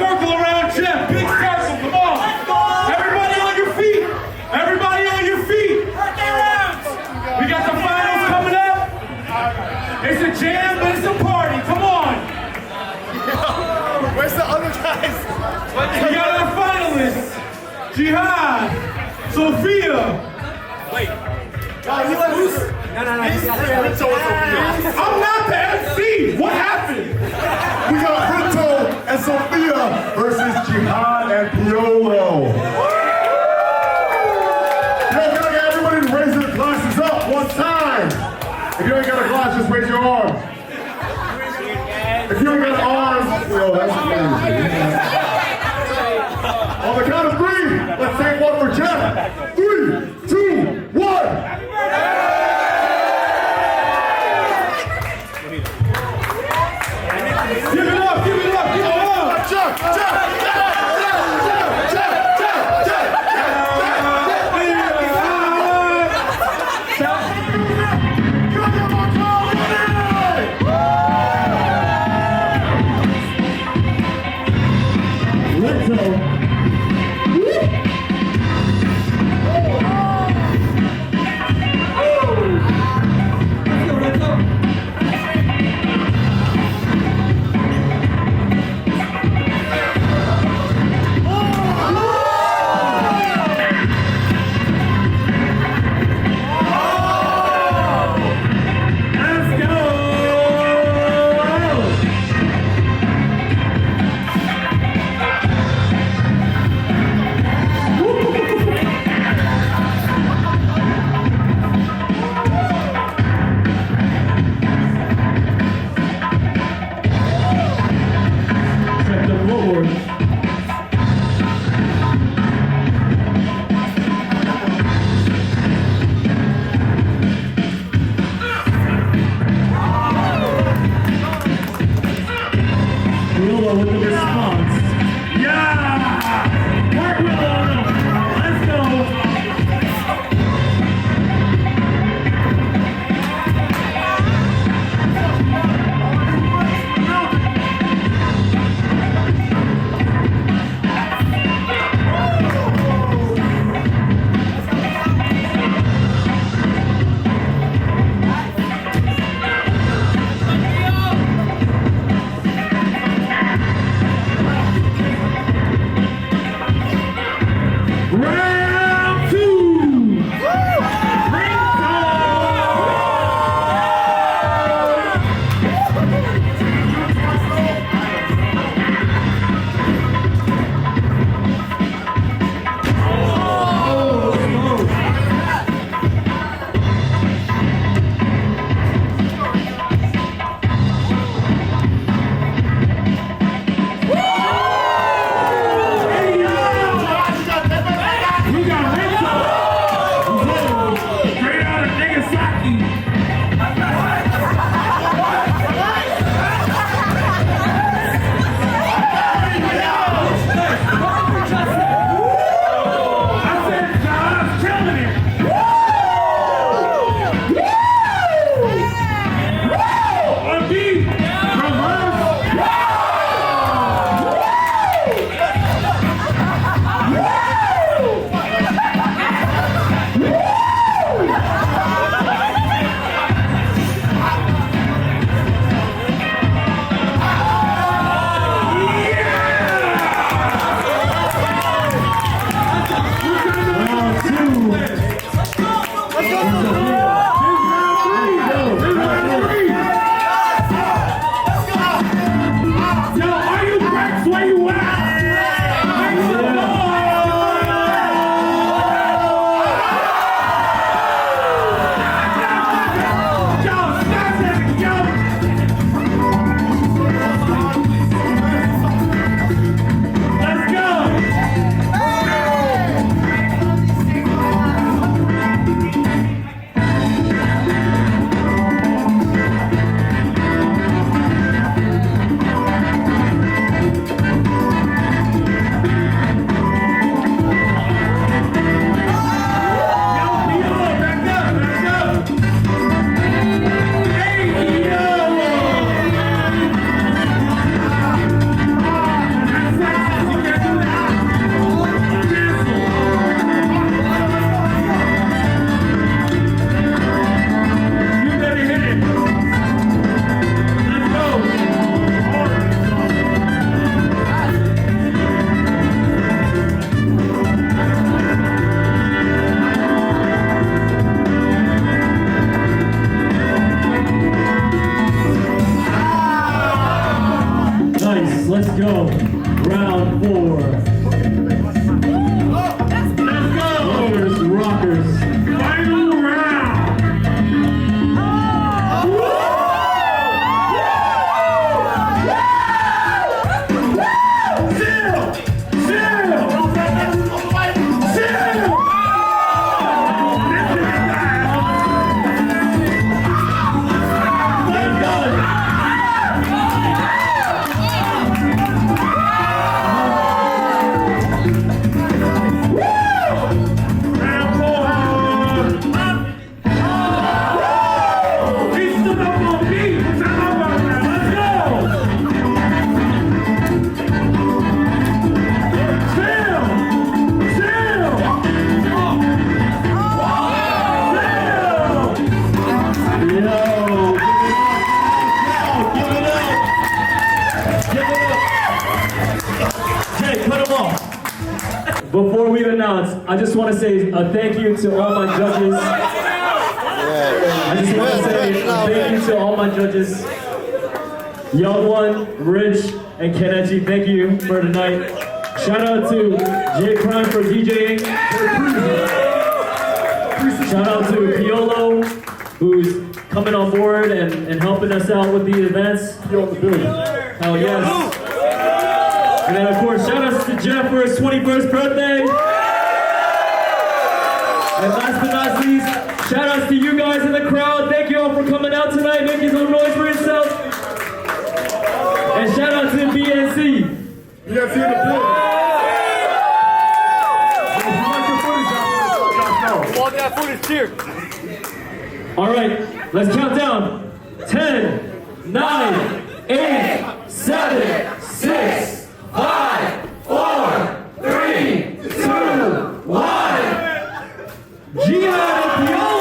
circle around Jeff. Big circle, come on. Everybody on your feet. Everybody on your feet. We got the finals coming up. It's a jam, but it's a party. Come on. Where's the other guys? We got our finalists. Jihad, Sofia. Wait. You let loose? No. I'm not the MC. What happened? We got Ringtone and Sofia versus Jihad and Piolo. Yo, can I get everybody to raise their glasses up one time? If you ain't got a glass, just raise your arm. If you ain't got an arm, yo, that's crazy. On the count of three, let's take one for Jeff. 3, 2, 1. Give it up, give it up, give it up! Jeff! With the response. Yeah! Work with them. Let's go. round 4. Let's go! Rockers. Final round. Before we announce, I just want to say a thank you to all my judges. I just want to say a thank you to all my judges. Young One, Rich, and Kenichi, thank you for tonight. Shout out to Jey Prime for DJing. Shout out to Piolo, who's coming on board and helping us out with the events. Hell yes. And then of course, shout outs to Jeff for his 21st birthday. And last but not least, shout outs to you guys in the crowd. Thank you all for coming out tonight, making some noise for yourself. And shout out to BNC. BNC in the building. Want that footage here? All right, let's count down. 10, 9, 8, 7, 6, 5, 4, 3, 2, 1. Jihad and Piolo!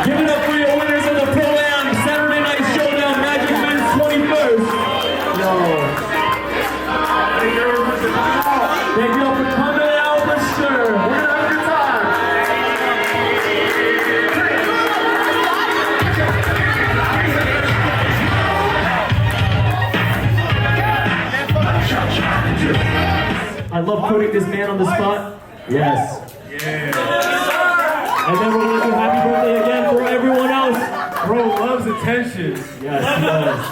Give it up for your winners of the Pro-Am Saturday Night Showdown Magic Men's 21st. Thank you all for coming out for sure. We're gonna have a good time. I love putting this man on the spot. Yes. And then we're gonna do happy birthday again for everyone else. Bro loves attention. Yes, he does.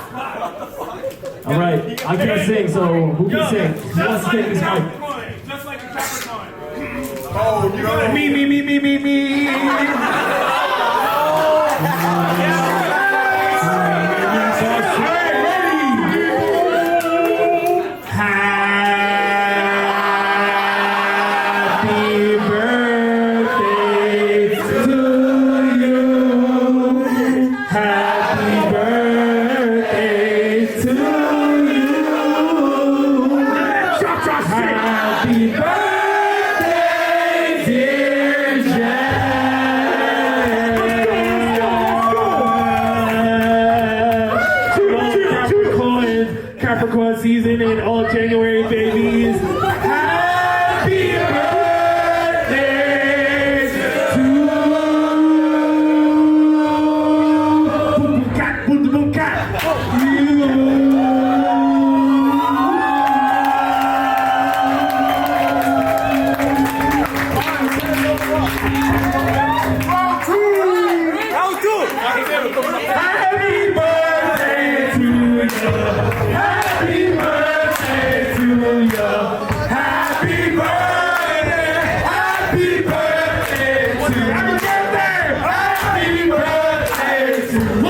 All right, I can't sing, so who can sing? Who wants to take this mic? Just like a Capricorn. Oh, you know. Me. Happy birthday to you. Happy birthday to you. Happy birthday, dear Jey. Capricorn season and all January babies. Happy birthday to Happy birthday to you. Happy birthday to you. Happy birthday. Happy birthday to you. Happy birthday to you.